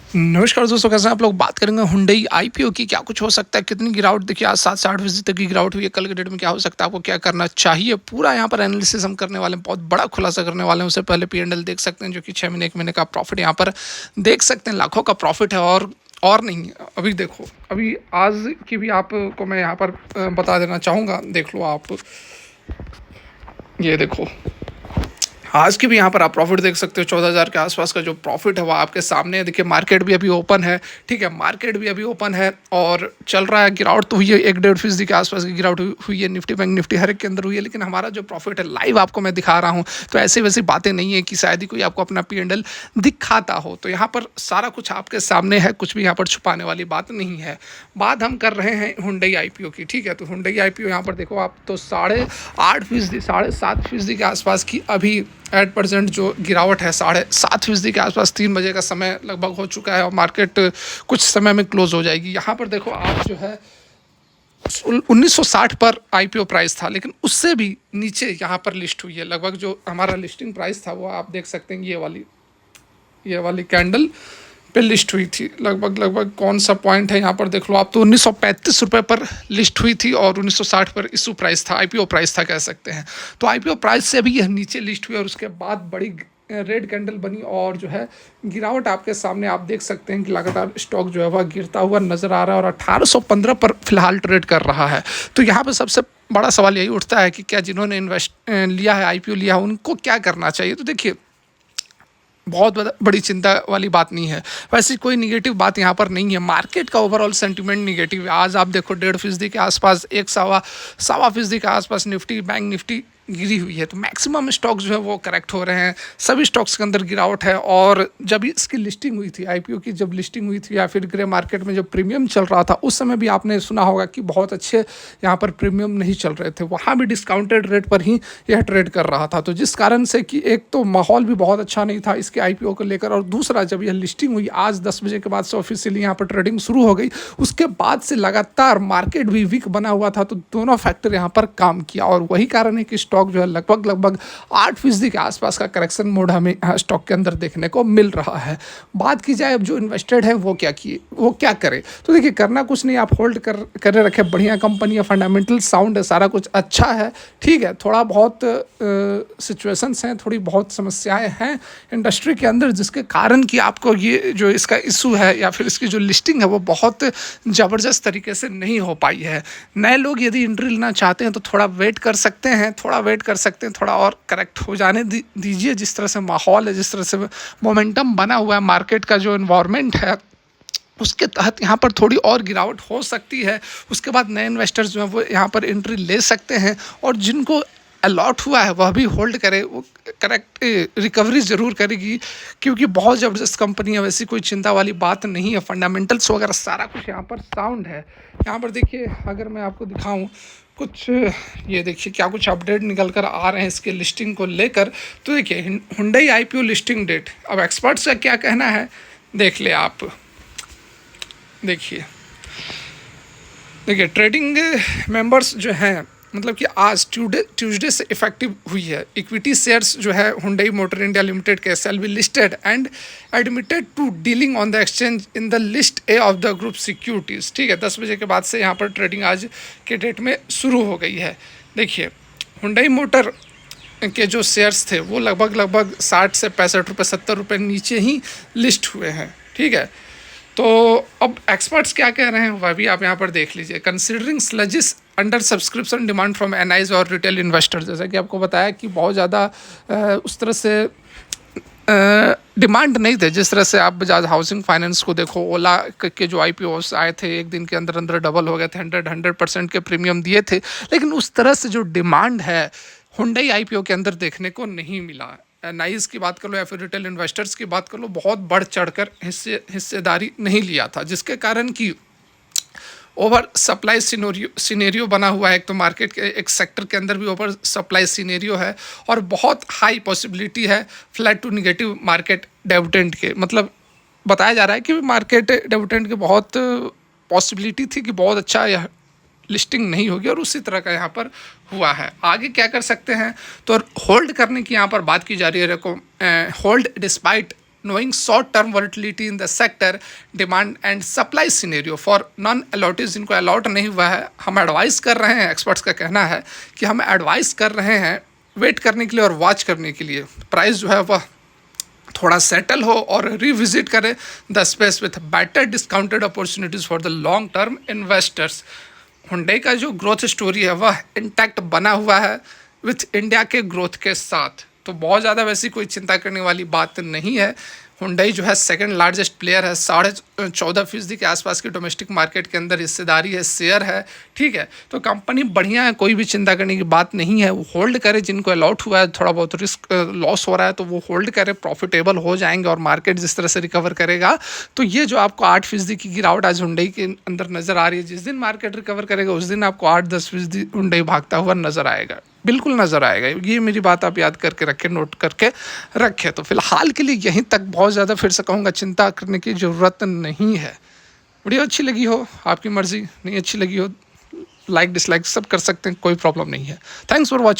नमस्कार दोस्तों, कैसे हैं आप लोग। बात करेंगे हुंडई आईपीओ की। क्या कुछ हो सकता है, कितनी गिरावट देखिए, आज 7 से 8% तक की गिरावट हुई है। कल के डेट में क्या हो सकता है, आपको क्या करना चाहिए, पूरा यहाँ पर एनालिसिस हम करने वाले हैं। बहुत बड़ा खुलासा करने वाले हैं। उससे पहले पी&एल देख सकते हैं, जो कि 6 महीने 1 महीने का प्रॉफिट यहाँ पर देख सकते हैं। लाखों का प्रॉफिट है और नहीं। अभी देखो, अभी आज की भी आपको मैं यहाँ पर बता देना चाहूँगा। देख लो आप, ये देखो, आज की भी यहाँ पर आप प्रॉफिट देख सकते हो। 14,000 के आसपास का जो प्रॉफिट है वो आपके सामने है। देखिए, मार्केट भी अभी ओपन है, ठीक है, मार्केट भी अभी ओपन है और चल रहा है। गिरावट तो हुई है, 1-1.5% के आसपास की गिरावट हुई है। निफ्टी बैंक निफ्टी हर एक के अंदर हुई है, लेकिन हमारा जो प्रॉफिट है लाइव आपको मैं दिखा रहा हूँ। तो ऐसी वैसी बातें नहीं है कि शायद ही कोई आपको अपना पी&एल दिखाता हो। तो यहाँ पर सारा कुछ आपके सामने है, कुछ भी यहाँ पर छुपाने वाली बात नहीं है। बात हम कर रहे हैं हुंडई आईपीओ की, ठीक है। तो हुंडई आईपीओ यहाँ पर देखो आप, तो 8.5%, 7.5% के आसपास की अभी 8% जो गिरावट है, 7.5% के आसपास। 3 बजे का समय लगभग हो चुका है और मार्केट कुछ समय में क्लोज हो जाएगी। यहाँ पर देखो आप, जो है 1960 पर आईपीओ प्राइस था, लेकिन उससे भी नीचे यहाँ पर लिस्ट हुई है। लगभग जो हमारा लिस्टिंग प्राइस था वो आप देख सकते हैं, ये वाली कैंडल पे लिस्ट हुई थी। लगभग कौन सा पॉइंट है यहाँ पर देख लो आप, तो 1935 रुपये पर लिस्ट हुई थी और 1960 पर इशू प्राइस था, आईपीओ प्राइस था कह सकते हैं। तो आईपीओ प्राइस से भी यह नीचे लिस्ट हुई और उसके बाद बड़ी रेड कैंडल बनी और जो है गिरावट आपके सामने आप देख सकते हैं कि लगातार स्टॉक जो है वह गिरता हुआ नजर आ रहा है और 1815 पर फिलहाल ट्रेड कर रहा है। तो यहाँ पर सबसे बड़ा सवाल यही उठता है कि क्या जिन्होंने इन्वेस्ट लिया है, आईपीओ लिया है, उनको क्या करना चाहिए। तो देखिए, बहुत बड़ी चिंता वाली बात नहीं है। वैसे कोई निगेटिव बात यहाँ पर नहीं है। मार्केट का ओवरऑल सेंटीमेंट निगेटिव है। आज आप देखो 1.5% के आसपास, 1 सवा 1.25% के आसपास निफ्टी बैंक निफ्टी गिरी हुई है। तो मैक्सिमम स्टॉक्स जो है वो करेक्ट हो रहे हैं। सभी स्टॉक्स के अंदर गिरावट है। और जब इसकी लिस्टिंग हुई थी, आईपीओ की जब लिस्टिंग हुई थी, या फिर ग्रे मार्केट में जब प्रीमियम चल रहा था, उस समय भी आपने सुना होगा कि बहुत अच्छे यहाँ पर प्रीमियम नहीं चल रहे थे। वहाँ भी डिस्काउंटेड रेट पर ही यह ट्रेड कर रहा था। तो जिस कारण से कि एक तो माहौल भी बहुत अच्छा नहीं था इसके आईपीओ को लेकर, और दूसरा जब यह लिस्टिंग हुई आज 10 बजे के बाद से ऑफिशियली यहाँ पर ट्रेडिंग शुरू हो गई, उसके बाद से लगातार मार्केट भी वीक बना हुआ था। तो दोनों फैक्टर यहाँ पर काम किया और वही कारण है कि स्टॉक जो है लगभग 8% के आसपास का करेक्शन मोड हमें स्टॉक के अंदर देखने को मिल रहा है। बात की जाए अब जो इन्वेस्टेड है वो क्या करे, तो देखिए, करना कुछ नहीं, आप होल्ड करे रखे। बढ़िया कंपनी है, फंडामेंटल साउंड है, सारा कुछ अच्छा है, ठीक है। थोड़ा बहुत सिचुएशंस हैं, थोड़ी बहुत समस्याएं हैं इंडस्ट्री के अंदर, जिसके कारण कि आपको ये जो इसका इशू है या फिर इसकी जो लिस्टिंग है वो बहुत ज़बरदस्त तरीके से नहीं हो पाई है। नए लोग यदि एंट्री लेना चाहते हैं तो थोड़ा वेट कर सकते हैं, थोड़ा और करेक्ट हो जाने दीजिए। जिस तरह से माहौल है, जिस तरह से मोमेंटम बना हुआ है, मार्केट का जो इन्वायरमेंट है, उसके तहत यहाँ पर थोड़ी और गिरावट हो सकती है। उसके बाद नए इन्वेस्टर्स जो हैं वो यहाँ पर एंट्री ले सकते हैं, और जिनको अलॉट हुआ है वह भी होल्ड करे। वो करेक्ट रिकवरी ज़रूर करेगी, क्योंकि बहुत ज़बरदस्त कंपनी है। वैसी कोई चिंता वाली बात नहीं है। फंडामेंटल्स वगैरह सारा कुछ यहाँ पर साउंड है। यहाँ पर देखिए, अगर मैं आपको दिखाऊँ कुछ, ये देखिए क्या कुछ अपडेट निकल कर आ रहे हैं इसके लिस्टिंग को लेकर। तो देखिए, हुंडई आईपीओ लिस्टिंग डेट, अब एक्सपर्ट्स का क्या कहना है देख ले आप। देखिए, ट्रेडिंग मेंबर्स जो हैं, मतलब कि आज ट्यूसडे से इफेक्टिव हुई है। इक्विटी शेयर्स जो है हुंडई मोटर इंडिया लिमिटेड के shall be listed and admitted to dealing on the exchange in the list A of the group securities, ठीक है। 10 बजे के बाद से यहाँ पर ट्रेडिंग आज के डेट में शुरू हो गई है। देखिए, हुंडई मोटर के जो शेयर्स थे वो लगभग 60 से 65 रुपये, 70 रुपये नीचे ही लिस्ट हुए हैं, ठीक है। तो अब एक्सपर्ट्स क्या कह रहे हैं वह भी आप यहाँ पर देख लीजिए। कंसिडरिंग स्लजिस under subscription demand from NIIs और रिटेल इन्वेस्टर्स, जैसा कि आपको बताया कि बहुत ज़्यादा उस तरह से डिमांड नहीं थे। जिस तरह से आप बजाज हाउसिंग फाइनेंस को देखो, ओला के जो आईपीओ आए थे एक दिन के अंदर अंदर डबल हो गए थे, 100% के प्रीमियम दिए थे, लेकिन उस तरह से जो डिमांड है हुंडई आईपीओ के अंदर देखने को नहीं मिला। नाइस की बात कर लो या फिर रिटेल इन्वेस्टर्स की बात कर लो, बहुत बढ़ चढ़कर हिस्सेदारी नहीं लिया था, जिसके कारण कि ओवर सप्लाई सिनेरियो बना हुआ है। एक तो मार्केट के एक सेक्टर के अंदर भी ओवर सप्लाई सिनेरियो है और बहुत हाई पॉसिबिलिटी है flat to negative market dividend के। मतलब बताया जा रहा है कि मार्केट डिविडेंड के बहुत पॉसिबिलिटी थी कि बहुत अच्छा यह लिस्टिंग नहीं होगी, और उसी तरह का यहाँ पर हुआ है। आगे क्या कर सकते हैं, तो होल्ड करने की यहाँ पर बात की जा रही है। Hold despite knowing short-term volatility in the sector, demand and supply scenario for non-allottees जिनको अलॉट नहीं हुआ है, हम एडवाइस कर रहे हैं, एक्सपर्ट्स का कहना है कि हम एडवाइस कर रहे हैं वेट करने के लिए और वॉच करने के लिए, प्राइस जो है वह थोड़ा सेटल हो और रिविजिट करें the space with better discounted opportunities for the long term investors. Hyundai का जो ग्रोथ स्टोरी है वह इंटैक्ट बना हुआ है विथ इंडिया के ग्रोथ के साथ, तो बहुत ज़्यादा वैसी कोई चिंता करने वाली बात नहीं है। हुंडई जो है सेकंड लार्जेस्ट प्लेयर है, 14.5% के आसपास की डोमेस्टिक मार्केट के अंदर हिस्सेदारी है, शेयर है, ठीक है। तो कंपनी बढ़िया है, कोई भी चिंता करने की बात नहीं है। वो होल्ड करे, जिनको अलॉट हुआ है, थोड़ा बहुत रिस्क लॉस हो रहा है तो वो होल्ड करे, प्रॉफिटेबल हो जाएंगे और मार्केट जिस तरह से रिकवर करेगा तो ये जो आपको 8% की गिरावट आज हुंडई के अंदर नज़र आ रही है, जिस दिन मार्केट रिकवर करेगा उस दिन आपको 8-10% हुंडई भागता हुआ नज़र आएगा, बिल्कुल नज़र आएगा। ये मेरी बात आप याद करके रखें, नोट करके रखें। तो फिलहाल के लिए यहीं तक, बहुत ज़्यादा फिर से कहूँगा चिंता करने की ज़रूरत नहीं है। वीडियो अच्छी लगी हो आपकी मर्ज़ी, नहीं अच्छी लगी हो लाइक डिसलाइक सब कर सकते हैं, कोई प्रॉब्लम नहीं है। Thanks for watching.